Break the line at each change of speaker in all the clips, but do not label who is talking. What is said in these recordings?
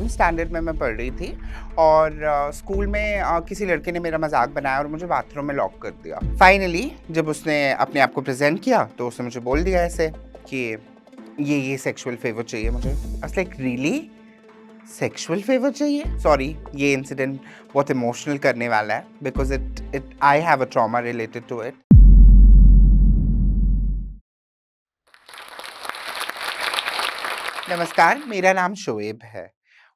7th standard में मैं पढ़ रही थी और स्कूल में किसी लड़के ने मेरा मजाक बनाया और मुझे बाथरूम में लॉक कर दिया। फाइनली जब उसने अपने आप को प्रेजेंट किया तो उसने मुझे बोल दिया ऐसे कि ये सेक्सुअल फेवर चाहिए मुझे। लाइक रियली सेक्सुअल फेवर चाहिए? सॉरी, ये इंसिडेंट बहुत इमोशनल करने वाला है because it I have a trauma related to it. नमस्कार, मेरा नाम शोएब है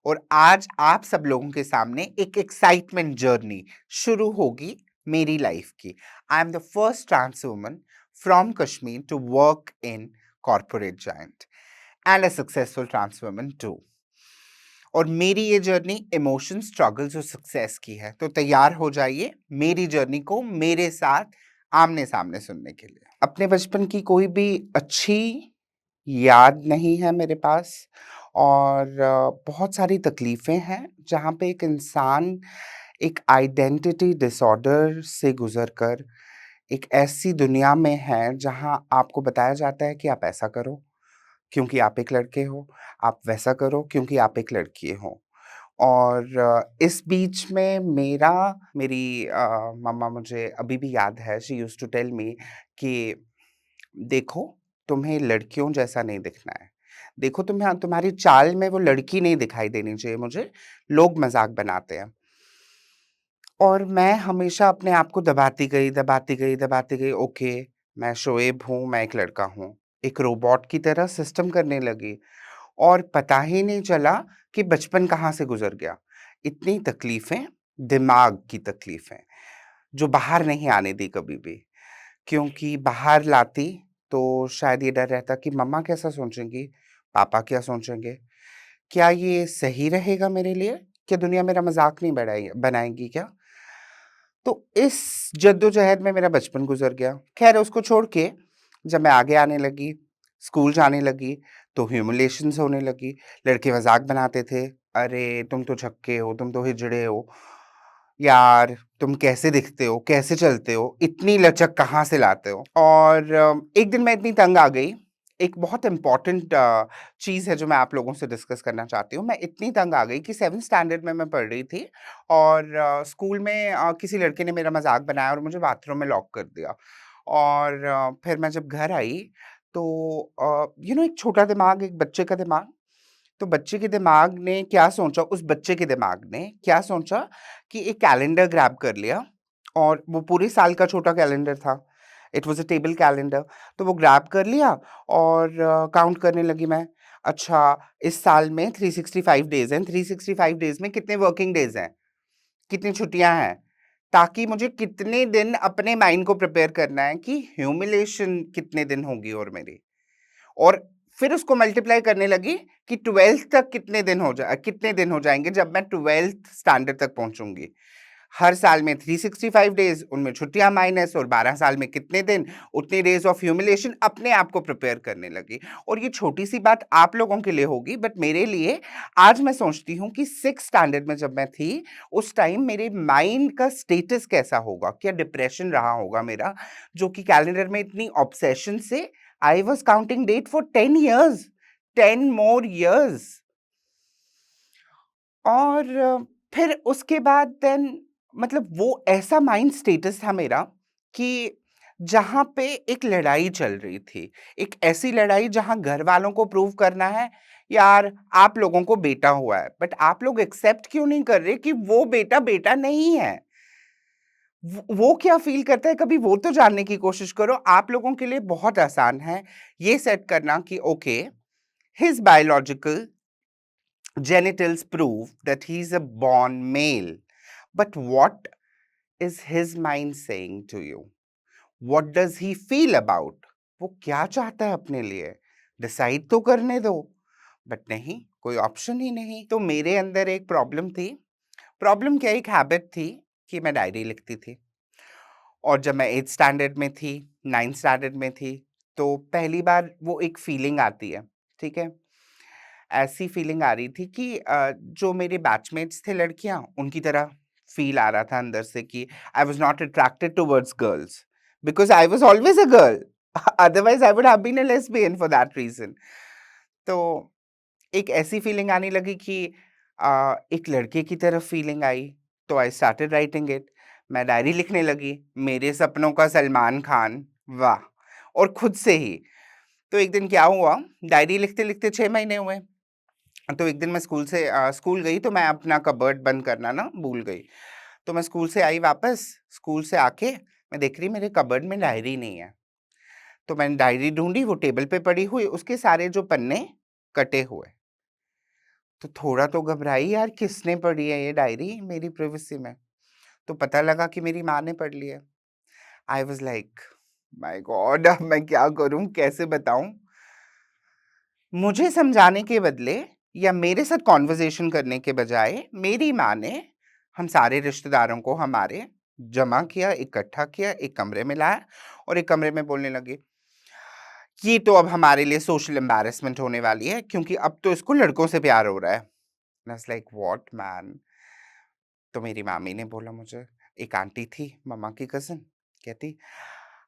और आज आप सब लोगों के सामने एक एक्साइटमेंट जर्नी शुरू होगी मेरी लाइफ की। I am the first trans woman from Kashmir to work in corporate giant and a successful trans woman too. और मेरी ये जर्नी इमोशन, स्ट्रगल्स और सक्सेस की है, तो तैयार हो जाइए मेरी जर्नी को मेरे साथ आमने सामने सुनने के लिए। अपने बचपन की कोई भी अच्छी याद नहीं है मेरे पास और बहुत सारी तकलीफ़ें हैं जहाँ पे एक इंसान एक आइडेंटिटी डिसऑर्डर से गुज़र कर एक ऐसी दुनिया में है जहाँ आपको बताया जाता है कि आप ऐसा करो क्योंकि आप एक लड़के हो, आप वैसा करो क्योंकि आप एक लड़की हो। और इस बीच में मेरी मम्मा, मुझे अभी भी याद है, she used to tell me कि देखो, तुम्हें लड़कियों जैसा नहीं दिखना है। देखो, तुम्हारी चाल में वो लड़की नहीं दिखाई देनी चाहिए मुझे, लोग मज़ाक बनाते हैं। और मैं हमेशा अपने आप को दबाती गई, दबाती गई, दबाती गई। ओके, मैं शोएब हूँ, मैं एक लड़का हूँ। एक रोबोट की तरह सिस्टम करने लगी और पता ही नहीं चला कि बचपन कहाँ से गुज़र गया। इतनी तकलीफ़ें, दिमाग की तकलीफ़ें, जो बाहर नहीं आने दी कभी भी। क्योंकि बाहर लाती तो शायद ये डर रहता कि मम्मा कैसा सोचेंगी, पापा क्या सोचेंगे, क्या ये सही रहेगा मेरे लिए, क्या दुनिया मेरा मजाक नहीं बनाएगी क्या। तो इस जद्दोजहद में मेरा बचपन गुजर गया। खैर, उसको छोड़ के जब मैं आगे आने लगी, स्कूल जाने लगी, तो ह्यूमिलेशंस होने लगी। लड़के मजाक बनाते थे, अरे तुम तो छक्के हो, तुम तो हिजड़े हो यार, तुम कैसे दिखते हो, कैसे चलते हो, इतनी लचक कहाँ से लाते हो। और एक दिन मैं इतनी तंग आ गई। एक बहुत इंपॉर्टेंट चीज़ है जो मैं आप लोगों से डिस्कस करना चाहती हूँ। मैं इतनी तंग आ गई कि 7th स्टैंडर्ड में मैं पढ़ रही थी और स्कूल में किसी लड़के ने मेरा मजाक बनाया और मुझे बाथरूम में लॉक कर दिया। और फिर मैं जब घर आई तो एक छोटा दिमाग, एक बच्चे का दिमाग, तो बच्चे के दिमाग ने क्या सोचा, उस बच्चे के दिमाग ने क्या सोचा कि एक कैलेंडर ग्रैब कर लिया और वो पूरे साल का छोटा कैलेंडर था। It was a table calendar. तो वो ग्रैब कर लिया और काउंट करने लगी मैं। अच्छा, इस साल में 365 डेज़ हैं, 365 डेज़ में कितने वर्किंग डेज़ हैं? कितनी छुट्टियाँ हैं? ताकि मुझे कितने दिन अपने माइंड को प्रिपेयर करना है कि ह्यूमिलेशन कितने दिन होगी और मेरी। और फिर उसको मल्टीप्लाई करने लगी कि 12th तक कितने दिन हो जाएंगे जब मैं 12th स्टैंडर्ड तक पहुंचूंगी। हर साल में 365 डेज, उनमें छुट्टियां माइनस, और 12 साल में कितने दिन, उतने डेज ऑफ ह्यूमिलेशन अपने आप को प्रिपेयर करने लगी। और ये छोटी सी बात आप लोगों के लिए होगी, बट मेरे लिए आज मैं सोचती हूँ कि 6th स्टैंडर्ड में जब मैं थी, उस टाइम मेरे माइंड का स्टेटस कैसा होगा, क्या डिप्रेशन रहा होगा मेरा, जो कि कैलेंडर में इतनी ऑब्सेशन से I was counting date for 10 years, 10 more years। और फिर उसके बाद देन मतलब वो ऐसा माइंड स्टेटस था मेरा कि जहाँ पे एक लड़ाई चल रही थी। एक ऐसी लड़ाई जहाँ घर वालों को प्रूव करना है, यार आप लोगों को बेटा हुआ है, बट आप लोग एक्सेप्ट क्यों नहीं कर रहे कि वो बेटा बेटा नहीं है। वो क्या फ़ील करता है, कभी वो तो जानने की कोशिश करो। आप लोगों के लिए बहुत आसान है ये सेट करना कि okay, his biological genitals prove that he is a born male. But what is his mind saying to you? What does he feel about? वो क्या चाहता है अपने लिए? डिसाइड तो करने दो। बट नहीं, कोई ऑप्शन ही नहीं। तो मेरे अंदर एक प्रॉब्लम थी। प्रॉब्लम क्या, एक हैबिट थी कि मैं डायरी लिखती थी। और जब मैं 8th स्टैंडर्ड में थी, 9th स्टैंडर्ड में थी, तो पहली बार वो एक फीलिंग आती है, ठीक है? ऐसी फीलिंग आ रही थी कि जो मेरे बैचमेट्स थे लड़कियाँ, उनकी तरह फ़ील आ रहा था अंदर से कि I was not attracted towards girls because I was always a girl. Otherwise I would have been a lesbian for that reason. तो एक ऐसी फीलिंग आने लगी कि एक लड़के की तरफ फीलिंग आई, तो आई स्टार्टेड राइटिंग इट। मैं डायरी लिखने लगी, मेरे सपनों का सलमान खान, वाह! और खुद से ही। तो एक दिन क्या हुआ, डायरी लिखते-लिखते 6 महीने हुए। तो एक दिन मैं स्कूल गई, तो मैं अपना कबर्ड बंद करना ना भूल गई। तो मैं स्कूल से आई वापस, स्कूल से आके मैं देख रही मेरे कबर्ड में डायरी नहीं है। तो मैंने डायरी ढूँढी, वो टेबल पे पड़ी हुई, उसके सारे जो पन्ने कटे हुए। तो थोड़ा तो घबराई, यार किसने पढ़ी है ये डायरी मेरी प्राइवेसी में? तो पता लगा कि मेरी माँ ने पढ़ ली है। I was like, my God! अब मैं क्या करूँ, कैसे बताऊँ? मुझे समझाने के बदले या मेरे साथ कन्वर्सेशन करने के बजाय मेरी माँ ने हम सारे रिश्तेदारों को हमारे जमा किया, इकट्ठा किया, एक कमरे में लाया और एक कमरे में बोलने लगी, "ये तो अब हमारे लिए सोशल एम्बैरेसमेंट होने वाली है क्योंकि अब तो इसको लड़कों से प्यार हो रहा है।" I was like, "what man?" तो मेरी मामी ने बोला मुझे, एक आंटी थी, मम्मा की कज़िन, कहती,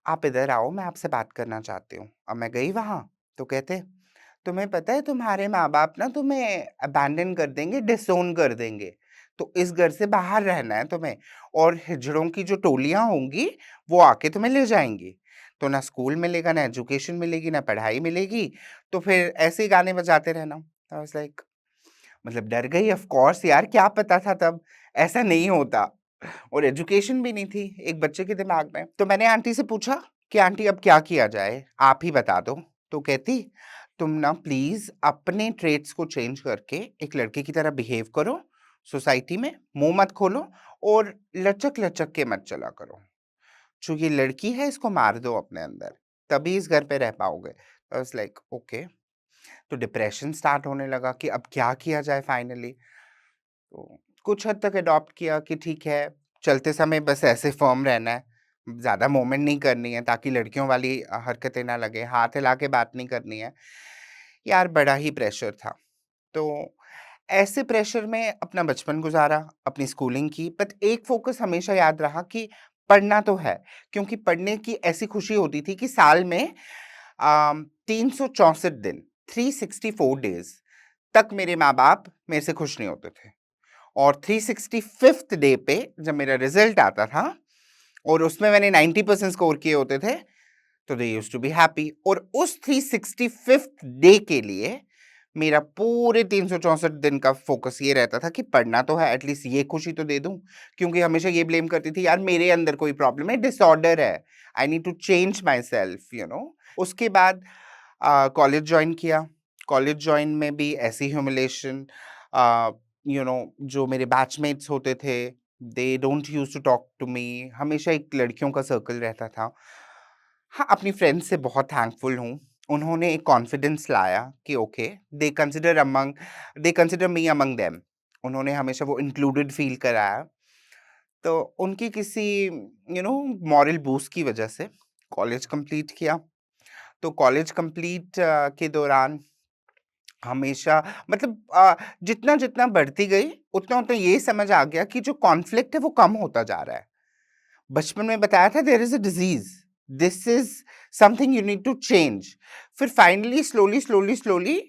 "आप इधर आओ, मैं आपसे बात करना चाहती हूँ।" अब मैं गई वहाँ, तो कहते, "तुम्हें पता है तुम्हारे माँ-बाप ना तुम्हें अबैंडन कर देंगे, डिसोन कर देंगे, तो इस घर से बाहर रहना है तुम्हें और हिजड़ों की जो टोलियाँ होंगी, वो आके तुम्हें ले जाएँगी। तो ना स्कूल मिलेगा, ना एजुकेशन मिलेगी, ना पढ़ाई मिलेगी, तो फिर ऐसे ही गाने बजाते रहना।" आई वाज़ लाइक, मतलब डर गई, ऑफ कोर्स यार, क्या पता था तब, ऐसा नहीं होता और एजुकेशन भी नहीं थी एक बच्चे के दिमाग में। तो मैंने आंटी से पूछा कि आंटी अब क्या किया जाए? आप ही बता दो। तो कहती, तुम ना प्लीज़ अपने ट्रेट्स को चेंज करके एक लड़के की तरह बिहेव करो, सोसाइटी में मुँह मत खोलो और लचक-लचक के मत चला करो। जो ये लड़की है इसको मार दो अपने अंदर, तभी इस घर पे रह पाओगे। I was like okay. तो डिप्रेशन स्टार्ट होने लगा कि अब क्या किया जाए फाइनली। तो कुछ हद तक अडॉप्ट किया कि ठीक है, चलते समय बस ऐसे फर्म रहना है, ज़्यादा मूवमेंट नहीं करनी है ताकि लड़कियों वाली हरकतें ना लगे, हाथ हिला के बात नहीं करनी है। यार बड़ा ही प्रेशर था। तो ऐसे प्रेशर में अपना बचपन गुज़ारा, अपनी स्कूलिंग की, बट एक फ़ोकस हमेशा याद रहा कि पढ़ना तो है, क्योंकि पढ़ने की ऐसी खुशी होती थी कि साल में 364 दिन, 364 डेज़ तक मेरे माँ-बाप मेरे से खुश नहीं होते थे। और 365th डे पे जब मेरा रिजल्ट आता था और उसमें मैंने 90% स्कोर किए होते थे, तो they used to be happy. और उस 365th डे के लिए मेरा पूरे 364 दिन का फोकस ये रहता था कि पढ़ना तो है, एटलीस्ट ये खुशी तो दे दूं, क्योंकि हमेशा ये ब्लेम करती थी, यार मेरे अंदर कोई प्रॉब्लम है, डिसऑर्डर है, I need to change myself, you know. उसके बाद कॉलेज ज्वाइन किया। कॉलेज ज्वाइन में भी ऐसी ह्यूमिलेशन, यू नो, जो मेरे बैचमेट्स होते थे, they don't use to talk to me, हमेशा एक लड़कियों का सर्कल रहता था। हाँ, अपनी फ्रेंड्स से बहुत थैंकफुल हूँ, उन्होंने एक कॉन्फिडेंस लाया कि okay, they consider me among them. उन्होंने हमेशा वो इंक्लूडेड फील कराया। तो उनकी किसी मॉरल बूस्ट की वजह से कॉलेज कंप्लीट किया। तो कॉलेज कंप्लीट के दौरान हमेशा, मतलब जितना-जितना बढ़ती गई, उतना-उतना ये समझ आ गया कि जो कॉन्फ्लिक्ट है वो कम होता जा रहा है। बचपन में बताया था there is a disease, this is something you need to change. फिर फाइनली स्लोली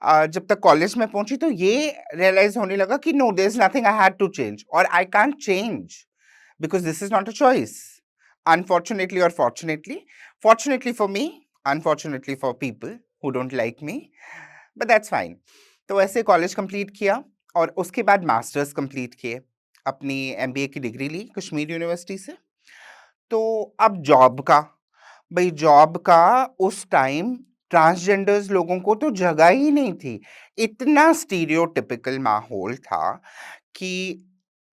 जब तक कॉलेज में पहुँची तो ये रियलाइज़ होने लगा कि no, there is nothing I had to change और I can't change because this is not a choice. Unfortunately और fortunately, fortunately for me, unfortunately for people who don't like me, but that's fine. तो ऐसे college complete किया और उसके बाद masters complete किए। अपनी एमबीए की डिग्री ली कश्मीर यूनिवर्सिटी से। तो अब जॉब का, भई जॉब का उस टाइम ट्रांसजेंडर्स लोगों को तो जगह ही नहीं थी। इतना स्टीरियोटिपिकल माहौल था कि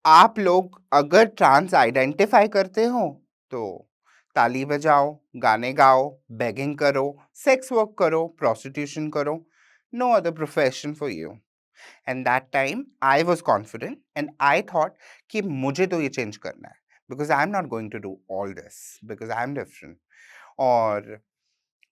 आप लोग अगर ट्रांस आइडेंटिफाई करते हो, तो ताली बजाओ, गाने गाओ, बेगिंग करो, सेक्स वर्क करो, प्रोस्टिट्यूशन करो, no other profession for you. And that time I was confident and I thought कि मुझे तो ये चेंज करना है, because I am not going to do all this, because I am different. और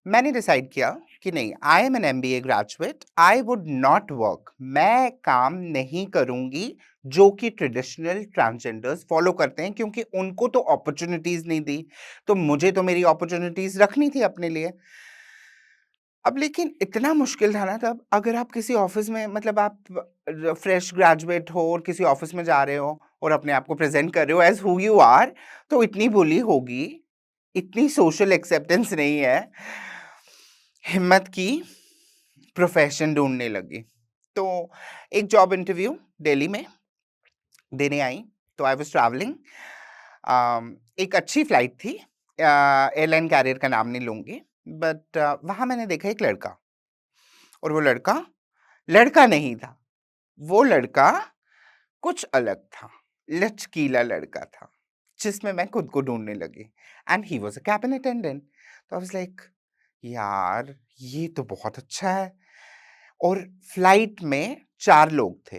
मैंने डिसाइड किया कि नहीं, I am an MBA graduate, I would not work, मैं काम नहीं करूंगी जो कि ट्रेडिशनल ट्रांसजेंडर्स फॉलो करते हैं, क्योंकि उनको तो अपॉर्चुनिटीज नहीं दी, तो मुझे तो मेरी अपॉर्चुनिटीज रखनी थी अपने लिए। अब लेकिन इतना मुश्किल था ना तब, अगर आप किसी ऑफ़िस में मतलब आप फ्रेश ग्रेजुएट हो और किसी ऑफ़िस में जा रहे हो और अपने आप को प्रेज़ेंट कर रहे हो एज़ हू यू आर, तो इतनी बुली होगी, इतनी सोशल एक्सेप्टेंस नहीं है। हिम्मत की, प्रोफ़ेशन ढूँढने लगी। तो एक जॉब इंटरव्यू दिल्ली में देने आई, तो आई वाज़ ट्रैवलिंग। एक अच्छी फ्लाइट थी, एयरलाइन कैरियर का नाम नहीं लूँगी, बट वहाँ मैंने देखा एक लड़का, और वो लड़का लड़का नहीं था, वो लड़का कुछ अलग था, लचकीला लड़का था, जिसमें मैं खुद को ढूँढने लगी, and he was a cabin attendant. तो आई वाज़ लाइक, यार ये तो बहुत अच्छा है। और फ्लाइट में 4 लोग थे,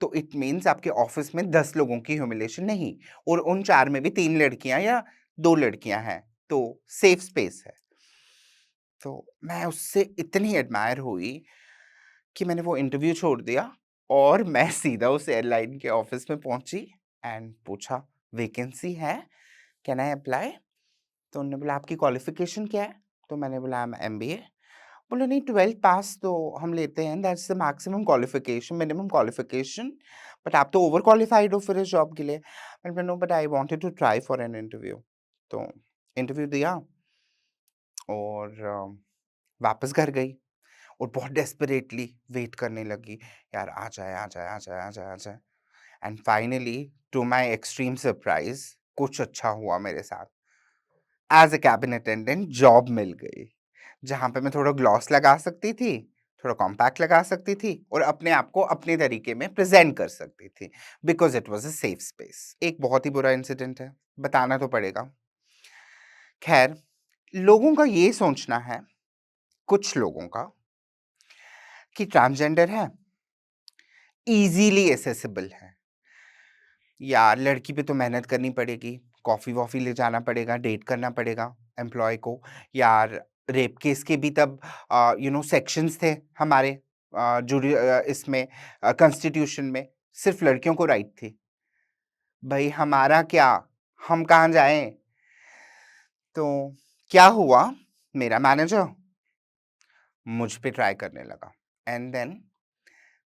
तो इट मीन्स आपके ऑफ़िस में 10 लोगों की ह्यूमिलिएशन नहीं, और उन 4 में भी 3 लड़कियाँ या 2 लड़कियाँ हैं, तो सेफ स्पेस है। तो मैं उससे इतनी एडमायर हुई कि मैंने वो इंटरव्यू छोड़ दिया और मैं सीधा उस एयरलाइन के ऑफ़िस में पहुँची एंड पूछा, वैकेंसी है? Can I apply? तो उन्होंने बोला, आपकी क्वालिफ़िकेशन क्या है? तो मैंने बोला, आई एम एमबीए। बोला, नहीं 12th पास तो हम लेते हैं, that's the maximum qualification, minimum qualification, but आप तो ओवर क्वालिफ़ाइड हो फिर इस जॉब के लिए। मैंने बोला, no but I wanted to try for an interview. तो इंटरव्यू दिया और वापस घर गई और बहुत डेस्परेटली वेट करने लगी, यार आ जाए, आ जाए, आ जाए, आ जाए, आ जाए। And finally to my extreme surprise कुछ अच्छा हुआ मेरे साथ। As a cabin attendant job मिल गई, जहाँ पे मैं थोड़ा ग्लॉस लगा सकती थी, थोड़ा कॉम्पैक्ट लगा सकती थी और अपने आप को अपने तरीके में प्रेज़ेंट कर सकती थी, because it was a safe space. एक बहुत ही बुरा इंसिडेंट है, बताना तो पड़ेगा। ख़ैर, लोगों का ये सोचना है, कुछ लोगों का, कि ट्रांसजेंडर है, ईज़िली एक्सेसिबल है। यार लड़की पे तो मेहनत करनी पड़ेगी, कॉफ़ी-वॉफ़ी ले जाना पड़ेगा, डेट करना पड़ेगा एम्प्लॉयी को। यार रेप केस के भी तब सेक्शंस थे हमारे इसमें कॉन्स्टिट्यूशन में, सिर्फ़ लड़कियों को राइट थी। भई हमारा क्या? हम कहाँ जाएँ? तो क्या हुआ, मेरा मैनेजर मुझ पे ट्राई करने लगा, and then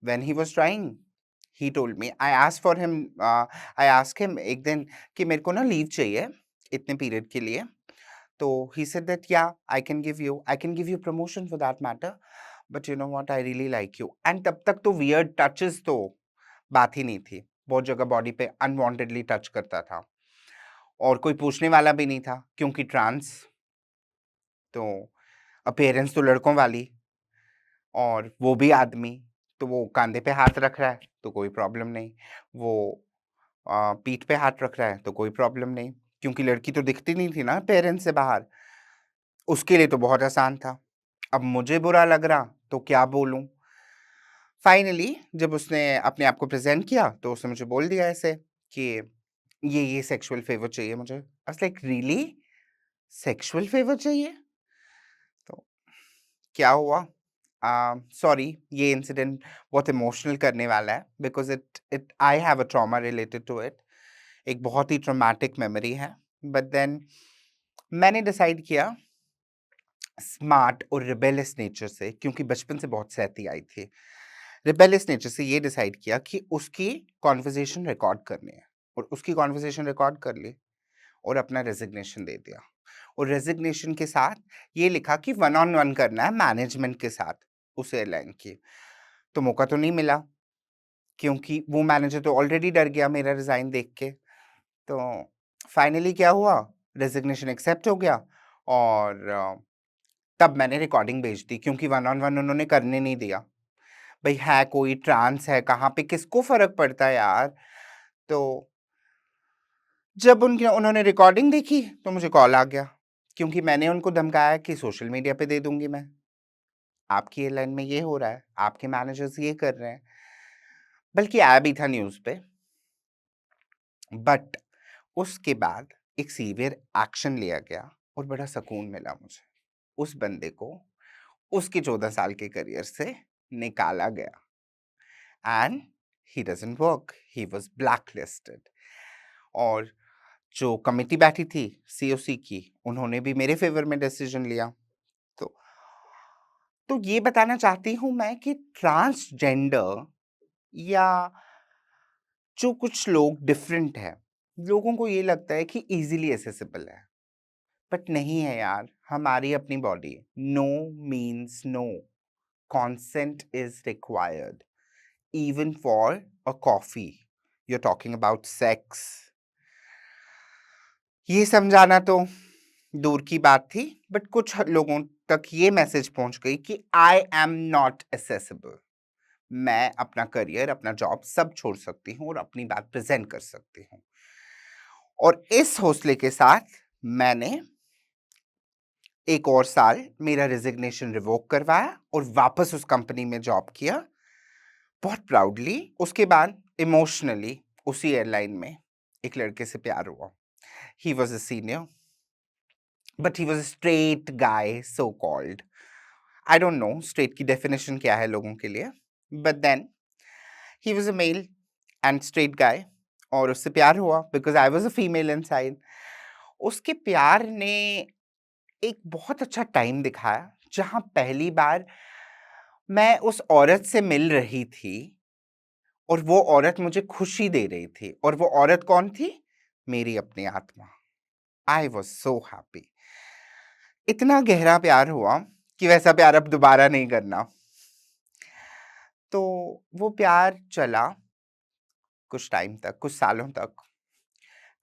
when he was trying, he told me, I asked him एक दिन कि मेरे को ना लीव चाहिए इतने पीरियड के लिए। तो ही सेड दैट या I can give you promotion for that matter, but you know what, I really like you. And तब तक तो वियर्ड टचेस तो बात ही नहीं थी, बहुत जगह बॉडी पे अनवांटेडली टच करता था और कोई पूछने वाला भी नहीं था, क्योंकि ट्रांस, तो अपीयरेंस तो लड़कों वाली और वो भी आदमी, तो वो कंधे पे हाथ रख रहा है तो कोई प्रॉब्लम नहीं, वो पीठ पे हाथ रख रहा है तो कोई प्रॉब्लम नहीं, क्योंकि लड़की तो दिखती नहीं थी ना पेरेंट्स से बाहर, उसके लिए तो बहुत आसान था। अब मुझे बुरा लग रहा तो क्या बोलूँ? फाइनली जब उसने अपने आप को प्रेज़ेंट किया तो उसने मुझे बोल दिया ऐसे कि ये सेक्सुअल फ़ेवर चाहिए मुझे। I was like, really? Sexual favour चाहिए? तो क्या हुआ? सॉरी, ये इंसिडेंट बहुत इमोशनल करने वाला है, because it it I have a trauma related to it. एक बहुत ही ट्रॉमेटिक मेमोरी है। बट देन मैंने डिसाइड किया, स्मार्ट और रिबेलियस नेचर से, क्योंकि बचपन से बहुत सहती आई थी, रिबेलियस नेचर से ये डिसाइड किया कि उसकी कॉन्वर्सेशन रिकॉर्ड करनी है, और उसकी कॉन्वर्सेशन रिकॉर्ड कर ली और अपना रेजिग्नेशन दे दिया। और रेजिग्नेशन के साथ ये लिखा कि वन ऑन वन करना है मैनेजमेंट के साथ उस एयरलाइन की। तो मौका तो नहीं मिला, क्योंकि वो मैनेजर तो ऑलरेडी डर गया मेरा रिज़ाइन देख के। तो फाइनली क्या हुआ, रेजिग्नेशन एक्सेप्ट हो गया और तब मैंने रिकॉर्डिंग भेज दी, क्योंकि वन ऑन वन उन्होंने करने नहीं दिया। भई है कोई, ट्रांस है, कहाँ पे, किसको फ़र्क पड़ता है यार? तो जब उन्होंने रिकॉर्डिंग देखी तो मुझे कॉल आ गया, क्योंकि मैंने उनको धमकाया कि सोशल मीडिया पे दे दूँगी मैं। आपकी एयरलाइन में ये हो रहा है, आपके मैनेजर्स ये कर रहे हैं। बल्कि आया भी था न्यूज़ पे, बट उसके बाद एक सीवियर एक्शन लिया गया और बड़ा सुकून मिला मुझे। उस बंदे को उसके 14 साल के करियर से निकाला गया and he doesn't work, he was blacklisted. और जो कमिटी बैठी थी सीओसी की, उन्होंने भी मेरे फ़ेवर में डिसीजन लिया। तो तो ये बताना चाहती हूँ मैं कि ट्रांसजेंडर या जो कुछ लोग डिफरेंट है, लोगों को ये लगता है कि इजीली एसेसिबल है, बट नहीं है यार। हमारी अपनी body, no means no, consent is required even for a coffee. You're talking about sex. ये समझाना तो दूर की बात थी, बट कुछ लोगों तक ये मैसेज पहुंच गई कि आई एम नॉट एसेसिबल। मैं अपना करियर, अपना जॉब सब छोड़ सकती हूँ और अपनी बात प्रेजेंट कर सकती हूँ। और इस हौसले के साथ मैंने एक और साल मेरा रेजिग्नेशन रिवोक करवाया और वापस उस कंपनी में जॉब किया, बहुत प्राउडली। उसके बाद इमोशनली उसी एयरलाइन में एक लड़के से प्यार हुआ। He was a senior, but he was a straight guy, so called. I don't know straight की डेफिनेशन क्या है लोगों के लिए, but then he was a male and straight guy, और उससे प्यार हुआ because I was a female inside. उसके प्यार ने एक बहुत अच्छा टाइम दिखाया जहां पहली बार मैं उस औरत से मिल रही थी और वो औरत मुझे खुशी दे रही थी। और वो औरत कौन थी? मेरी अपनी आत्मा। I was so happy. इतना गहरा प्यार हुआ कि वैसा प्यार अब दोबारा नहीं करना। तो वो प्यार चला कुछ टाइम तक, कुछ सालों तक,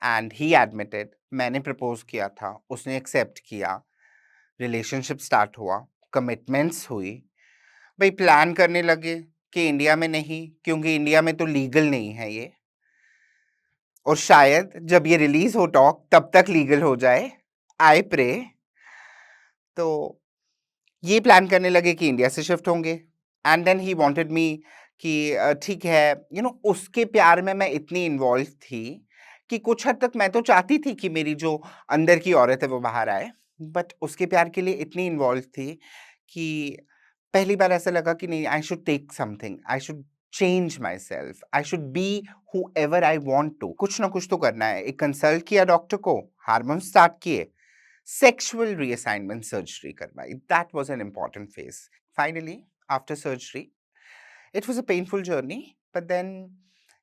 एंड ही एडमिटेड। मैंने प्रपोज किया था, उसने एक्सेप्ट किया, रिलेशनशिप स्टार्ट हुआ, कमिटमेंट्स हुई। भाई प्लान करने लगे कि इंडिया में नहीं, क्योंकि इंडिया में तो लीगल नहीं है ये, और शायद जब ये रिलीज हो टॉक तब तक लीगल हो जाए, आई प्रे। तो ये प्लान करने लगे कि इंडिया से शिफ्ट होंगे, and then he wanted me कि ठीक है, उसके प्यार में मैं इतनी इन्वॉल्व थी कि कुछ हद तक मैं तो चाहती थी कि मेरी जो अंदर की औरत है वो बाहर आए, बट उसके प्यार के लिए इतनी इन्वॉल्व थी कि पहली बार ऐसा लगा कि नहीं, I should take something, I should change myself, I should be whoever I want to. कुछ ना कुछ तो करना है। एक कंसल्ट किया डॉक्टर को, हार्मोन स्टार्ट किए, sexual reassignment surgery करवाई। That was an important phase. Finally, after surgery, it was a painful journey, but then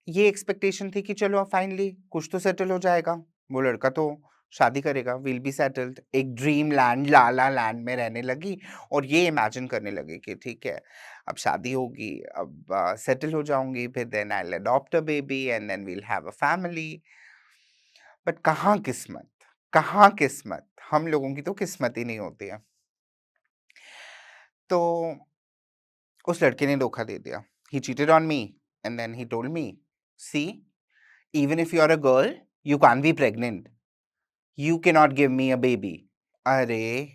ये एक्सपेक्टेशन थी कि चलो अब फाइनली कुछ तो सेटल हो जाएगा, वो लड़का तो शादी करेगा, विल बी सेटल्ड। एक ड्रीम लैंड, लाला लैंड में रहने लगी और ये इमेजिन करने लगी कि ठीक है, अब शादी होगी, अब सेटल हो जाऊंगी, फिर then I will adopt a baby and then we'll have a family. But कहाँ किस्मत, कहाँ किस्मत, हम लोगों की तो किस्मत ही नहीं होती है। तो उस लड़के ने धोखा दे दिया। He cheated on me and then he told me, see, even if you are a girl, you can be pregnant, you cannot नॉट गिव मी अ बेबी। अरे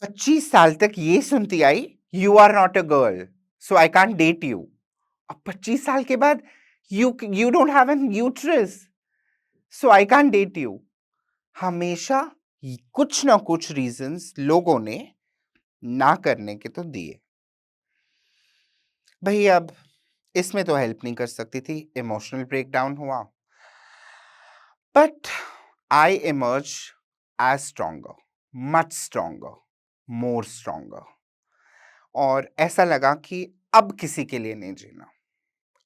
25 साल तक ये सुनती आई, you are not a girl so I can't date you. अब 25 साल के बाद, you don't have an uterus so I can't date you. हमेशा कुछ ना कुछ रीजंस लोगों ने ना करने के तो दिए। भाई अब इसमें तो हेल्प नहीं कर सकती थी, इमोशनल ब्रेकडाउन हुआ, but I emerge as stronger, much stronger, more stronger. और ऐसा लगा कि अब किसी के लिए नहीं जीना,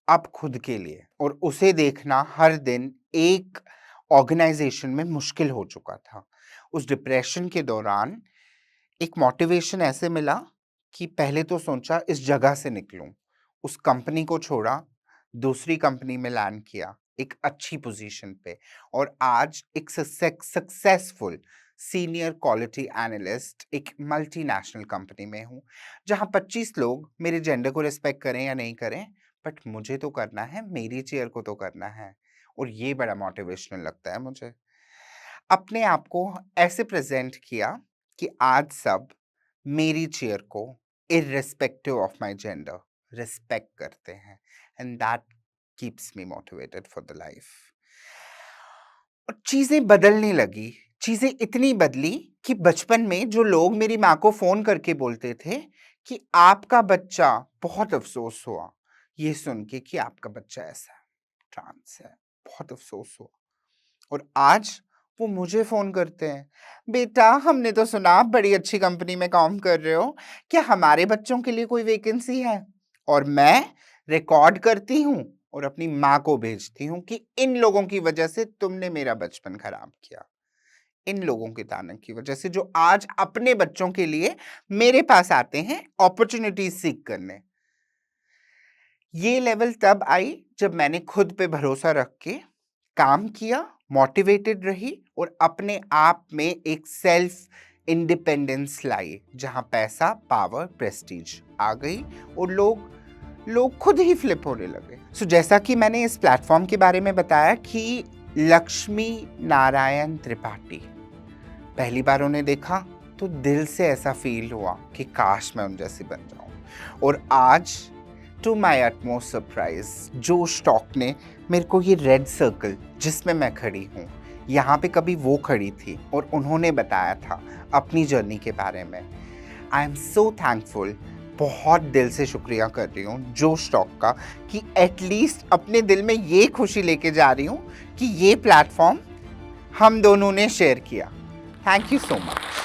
अब खुद के लिए। और उसे देखना हर दिन एक ऑर्गेनाइजेशन में मुश्किल हो चुका था। उस डिप्रेशन के दौरान एक मोटिवेशन ऐसे मिला कि पहले तो सोचा इस जगह से निकलूं, उस कंपनी को छोड़ा, दूसरी कंपनी में लैंड किया एक अच्छी पोजीशन पे, और आज एक सक्सेसफुल सीनियर क्वालिटी एनालिस्ट एक मल्टीनेशनल कंपनी में हूं, जहां 25 लोग मेरे जेंडर को रिस्पेक्ट करें या नहीं करें, बट मुझे तो करना है, मेरी चेयर को तो करना है। और ये बड़ा मोटिवेशनल लगता है मुझे। अपने आप को ऐसे प्रेजेंट किया कि आज सब मेरी चेयर को irrespective of my gender respect करते हैं, and that keeps me motivated for the life. और चीजें बदलने लगी, चीजें इतनी बदली कि बचपन में जो लोग मेरी माँ को फोन करके बोलते थे कि आपका बच्चा, बहुत अफसोस हुआ ये सुन के कि आपका बच्चा ऐसा है, ट्रांस है, बहुत अफसोस हुआ। और आज वो मुझे फ़ोन करते हैं, "बेटा हमने तो सुना आप बड़ी अच्छी कंपनी में काम कर रहे हो, क्या हमारे बच्चों के लिए कोई वैकेंसी है?" और मैं रिकॉर्ड करती हूँ और अपनी माँ को भेजती हूँ कि इन लोगों की वजह से तुमने मेरा बचपन खराब किया। इन लोगों के ताने की वजह से जो आज अपने बच्चों के लिए मेरे पास आते हैं अपॉर्चुनिटीज सीख करने। ये लेवल तब आई जब मैंने खुद पे भरोसा रख के काम किया, मोटिवेटेड रही और अपने आप में एक सेल्फ इंडिपेंडेंस लाई, जहां पैसा, पावर, प्रेस्टीज आ गई और लोग खुद ही फ्लिप होने लगे। सो जैसा कि मैंने इस प्लेटफॉर्म के बारे में बताया कि लक्ष्मी नारायण त्रिपाठी पहली बार उन्हें देखा तो दिल से ऐसा फील हुआ कि काश मैं उन जैसी बन जाऊं। और आज टू माई अटमोस्ट सरप्राइज जो स्टॉक ने मेरे को ये रेड सर्कल जिसमें मैं खड़ी हूँ, यहाँ पे कभी वो खड़ी थी और उन्होंने बताया था अपनी जर्नी के बारे में। आई एम सो थैंकफुल, बहुत दिल से शुक्रिया कर रही हूँ जो स्टॉक का कि एटलीस्ट अपने दिल में ये खुशी लेके जा रही हूँ कि ये प्लेटफॉर्म हम दोनों ने शेयर किया। Thank you so much.